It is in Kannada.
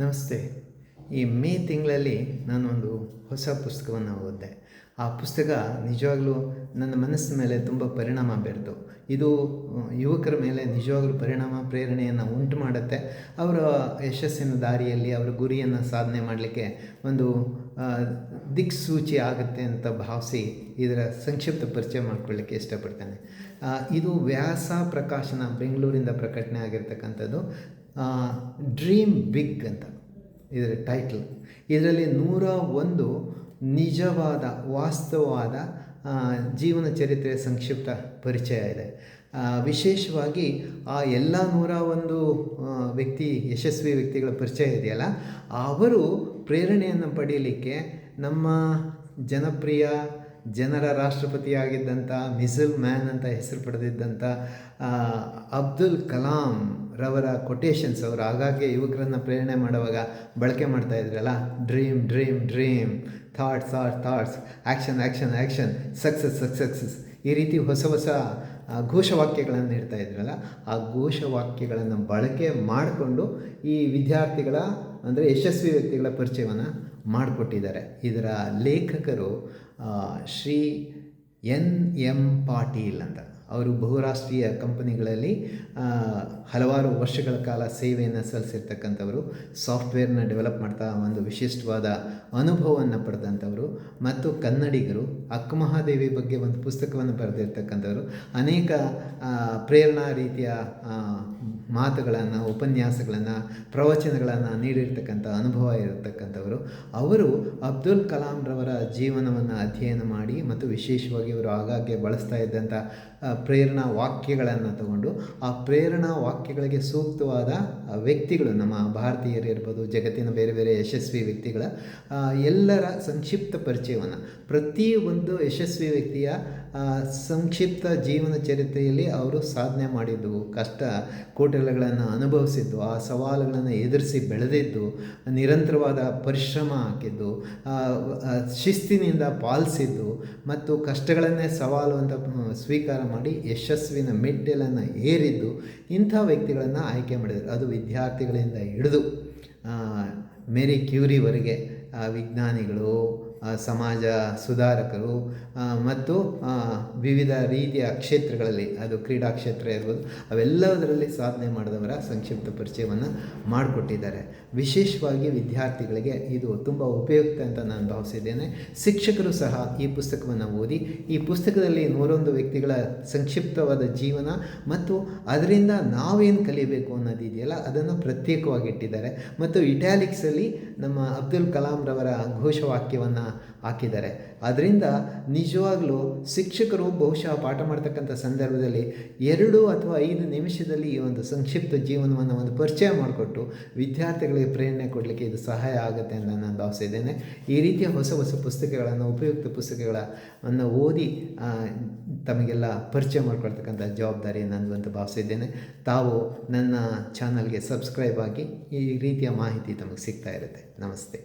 ನಮಸ್ತೆ. ಈ ಮೇ ತಿಂಗಳಲ್ಲಿ ನಾನೊಂದು ಹೊಸ ಪುಸ್ತಕವನ್ನು ಓದಿದೆ. ಆ ಪುಸ್ತಕ ನಿಜವಾಗ್ಲೂ ನನ್ನ ಮನಸ್ಸಿನ ಮೇಲೆ ತುಂಬ ಪರಿಣಾಮ ಬೀರಿತು. ಇದು ಯುವಕರ ಮೇಲೆ ನಿಜವಾಗ್ಲೂ ಪ್ರೇರಣೆಯನ್ನು ಉಂಟು ಮಾಡುತ್ತೆ. ಅವರ ಯಶಸ್ಸಿನ ದಾರಿಯಲ್ಲಿ ಅವರ ಗುರಿಯನ್ನು ಸಾಧನೆ ಮಾಡಲಿಕ್ಕೆ ಒಂದು ದಿಕ್ಸೂಚಿ ಆಗುತ್ತೆ ಅಂತ ಭಾವಿಸಿ ಇದರ ಸಂಕ್ಷಿಪ್ತ ಪರಿಚಯ ಮಾಡಿಕೊಳ್ಳಿಕ್ಕೆ ಇಷ್ಟಪಡ್ತೇನೆ. ಇದು ವ್ಯಾಸ ಪ್ರಕಾಶನ ಬೆಂಗಳೂರಿಂದ ಪ್ರಕಟಣೆ ಆಗಿರ್ತಕ್ಕಂಥದ್ದು. ಡ್ರೀಮ್ ಬಿಗ್ ಅಂತ ಇದರ ಟೈಟ್ಲ್. ಇದರಲ್ಲಿ 101 ನಿಜವಾದ ವಾಸ್ತವವಾದ ಜೀವನ ಚರಿತ್ರೆಯ ಸಂಕ್ಷಿಪ್ತ ಪರಿಚಯ ಇದೆ. ವಿಶೇಷವಾಗಿ ಆ ಎಲ್ಲ 101 ಯಶಸ್ವಿ ವ್ಯಕ್ತಿಗಳ ಪರಿಚಯ ಇದೆಯಲ್ಲ, ಅವರು ಪ್ರೇರಣೆಯನ್ನು ಪಡೆಯಲಿಕ್ಕೆ ನಮ್ಮ ಜನಪ್ರಿಯ ಜನರ ರಾಷ್ಟ್ರಪತಿಯಾಗಿದ್ದಂಥ ಮಿಸೈಲ್ ಮ್ಯಾನ್ ಅಂತ ಹೆಸರು ಪಡೆದಿದ್ದಂಥ ಅಬ್ದುಲ್ ಕಲಾಂ ರವರ ಕೊಟೇಶನ್ಸ್ ಅವರು ಆಗಾಗ್ಗೆ ಯುವಕರನ್ನು ಪ್ರೇರಣೆ ಮಾಡುವಾಗ ಬಳಕೆ ಮಾಡ್ತಾಯಿದ್ರಲ್ಲ, dream dream dream, thoughts are thoughts, action action action, success success, ಈ ರೀತಿ ಹೊಸ ಹೊಸ ಘೋಷವಾಕ್ಯಗಳನ್ನು ನೀಡ್ತಾ ಇದ್ರಲ್ಲ, ಆ ಘೋಷವಾಕ್ಯಗಳನ್ನು ಬಳಕೆ ಮಾಡಿಕೊಂಡು ಈ ವಿದ್ಯಾರ್ಥಿಗಳ ಅಂದರೆ ಯಶಸ್ವಿ ವ್ಯಕ್ತಿಗಳ ಪರಿಚಯವನ್ನು ಮಾಡಿಕೊಟ್ಟಿದ್ದಾರೆ. ಇದರ ಲೇಖಕರು ಶ್ರೀ NM ಪಾಟೀಲ್ ಅಂತ. ಅವರು ಬಹುರಾಷ್ಟ್ರೀಯ ಕಂಪನಿಗಳಲ್ಲಿ ಹಲವಾರು ವರ್ಷಗಳ ಕಾಲ ಸೇವೆಯನ್ನು ಸಲ್ಲಿಸಿರ್ತಕ್ಕಂಥವರು, ಸಾಫ್ಟ್ವೇರ್ನ ಡೆವಲಪ್ ಮಾಡ್ತಾ ಒಂದು ವಿಶಿಷ್ಟವಾದ ಅನುಭವವನ್ನು ಪಡೆದಂಥವರು ಮತ್ತು ಕನ್ನಡಿಗರು. ಅಕ್ಕ ಮಹಾದೇವಿ ಬಗ್ಗೆ ಒಂದು ಪುಸ್ತಕವನ್ನು ಬರೆದಿರ್ತಕ್ಕಂಥವರು, ಅನೇಕ ಪ್ರೇರಣಾ ರೀತಿಯ ಮಾತುಗಳನ್ನು, ಉಪನ್ಯಾಸಗಳನ್ನು, ಪ್ರವಚನಗಳನ್ನು ನೀಡಿರ್ತಕ್ಕಂಥ ಅನುಭವ ಇರತಕ್ಕಂಥವರು. ಅವರು ಅಬ್ದುಲ್ ಕಲಾಂ ರವರ ಜೀವನವನ್ನು ಅಧ್ಯಯನ ಮಾಡಿ ಮತ್ತು ವಿಶೇಷವಾಗಿ ಅವರು ಆಗಾಗ್ಗೆ ಬಳಸ್ತಾ ಇದ್ದಂಥ ಪ್ರೇರಣಾ ವಾಕ್ಯಗಳನ್ನು ತಗೊಂಡು ಆ ಪ್ರೇರಣಾ ವಾಕ್ಯಗಳಿಗೆ ಸೂಕ್ತವಾದ ವ್ಯಕ್ತಿಗಳು, ನಮ್ಮ ಭಾರತೀಯರಿರ್ಬೋದು, ಜಗತ್ತಿನ ಬೇರೆ ಬೇರೆ ಯಶಸ್ವಿ ವ್ಯಕ್ತಿಗಳ ಎಲ್ಲರ ಸಂಕ್ಷಿಪ್ತ ಪರಿಚಯವನ್ನು, ಪ್ರತಿಯೊಂದು ಯಶಸ್ವಿ ವ್ಯಕ್ತಿಯ ಸಂಕ್ಷಿಪ್ತ ಜೀವನ ಚರಿತ್ರೆಯಲ್ಲಿ ಅವರು ಸಾಧನೆ ಮಾಡಿದ್ದು, ಕಷ್ಟ ಕೋಟಲೆಗಳನ್ನು ಅನುಭವಿಸಿದ್ದು, ಆ ಸವಾಲುಗಳನ್ನು ಎದುರಿಸಿ ಬೆಳೆದಿದ್ದು, ನಿರಂತರವಾದ ಪರಿಶ್ರಮ ಹಾಕಿದ್ದು, ಶಿಸ್ತಿನಿಂದ ಪಾಲಿಸಿದ್ದು ಮತ್ತು ಕಷ್ಟಗಳನ್ನೇ ಸವಾಲು ಅಂತ ಸ್ವೀಕಾರ ಮಾಡಿ ಯಶಸ್ವಿನ ಮೆಟ್ಟಿಲನ್ನು ಏರಿದ್ದು, ಇಂಥ ವ್ಯಕ್ತಿಗಳನ್ನು ಆಯ್ಕೆ ಮಾಡಿದರು. ಅದು ವಿದ್ಯಾರ್ಥಿಗಳಿಂದ ಹಿಡಿದು ಮೇರಿ ಕ್ಯೂರಿವರೆಗೆ ವಿಜ್ಞಾನಿಗಳು, ಸಮಾಜ ಸುಧಾರಕರು ಮತ್ತು ವಿವಿಧ ರೀತಿಯ ಕ್ಷೇತ್ರಗಳಲ್ಲಿ, ಅದು ಕ್ರೀಡಾ ಕ್ಷೇತ್ರ ಇರ್ಬೋದು, ಅವೆಲ್ಲದರಲ್ಲಿ ಸಾಧನೆ ಮಾಡಿದವರ ಸಂಕ್ಷಿಪ್ತ ಪರಿಚಯವನ್ನು ಮಾಡಿಕೊಟ್ಟಿದ್ದಾರೆ. ವಿಶೇಷವಾಗಿ ವಿದ್ಯಾರ್ಥಿಗಳಿಗೆ ಇದು ತುಂಬ ಉಪಯುಕ್ತ ಅಂತ ನಾನು ಭಾವಿಸಿದ್ದೇನೆ. ಶಿಕ್ಷಕರು ಸಹ ಈ ಪುಸ್ತಕವನ್ನು ಓದಿ, ಈ ಪುಸ್ತಕದಲ್ಲಿ 101 ವ್ಯಕ್ತಿಗಳ ಸಂಕ್ಷಿಪ್ತವಾದ ಜೀವನ ಮತ್ತು ಅದರಿಂದ ನಾವೇನು ಕಲಿಯಬೇಕು ಅನ್ನೋದಿದೆಯಲ್ಲ, ಅದನ್ನು ಪ್ರತ್ಯೇಕವಾಗಿ ಇಟ್ಟಿದ್ದಾರೆ ಮತ್ತು ಇಟ್ಯಾಲಿಕ್ಸಲ್ಲಿ ನಮ್ಮ ಅಬ್ದುಲ್ ಕಲಾಂ ರವರ ಘೋಷವಾಕ್ಯವನ್ನು ಹಾಕಿದ್ದಾರೆ. ಅದರಿಂದ ನಿಜವಾಗಲೂ ಶಿಕ್ಷಕರು ಬಹುಶಃ ಪಾಠ ಮಾಡ್ತಕ್ಕಂಥ ಸಂದರ್ಭದಲ್ಲಿ 2 ಅಥವಾ 5 ನಿಮಿಷದಲ್ಲಿ ಈ ಒಂದು ಸಂಕ್ಷಿಪ್ತ ಜೀವನವನ್ನು ಒಂದು ಪರಿಚಯ ಮಾಡಿಕೊಟ್ಟು ವಿದ್ಯಾರ್ಥಿಗಳಿಗೆ ಪ್ರೇರಣೆ ಕೊಡಲಿಕ್ಕೆ ಇದು ಸಹಾಯ ಆಗುತ್ತೆ ಅಂತ ನಾನು ಭಾವಿಸಿದ್ದೇನೆ. ಈ ರೀತಿಯ ಹೊಸ ಹೊಸ ಪುಸ್ತಕಗಳನ್ನು, ಉಪಯುಕ್ತ ಪುಸ್ತಕಗಳನ್ನು ಓದಿ ತಮಗೆಲ್ಲ ಪರಿಚಯ ಮಾಡಿಕೊಳ್ತಕ್ಕಂಥ ಜವಾಬ್ದಾರಿ ನನ್ನದು ಅಂತ ಭಾವಿಸಿದ್ದೇನೆ. ತಾವು ನನ್ನ ಚಾನಲ್ಗೆ ಸಬ್ಸ್ಕ್ರೈಬ್ ಆಗಿ ಈ ರೀತಿಯ ಮಾಹಿತಿ ತಮಗೆ ಸಿಗ್ತಾ ಇರುತ್ತೆ. ನಮಸ್ತೆ.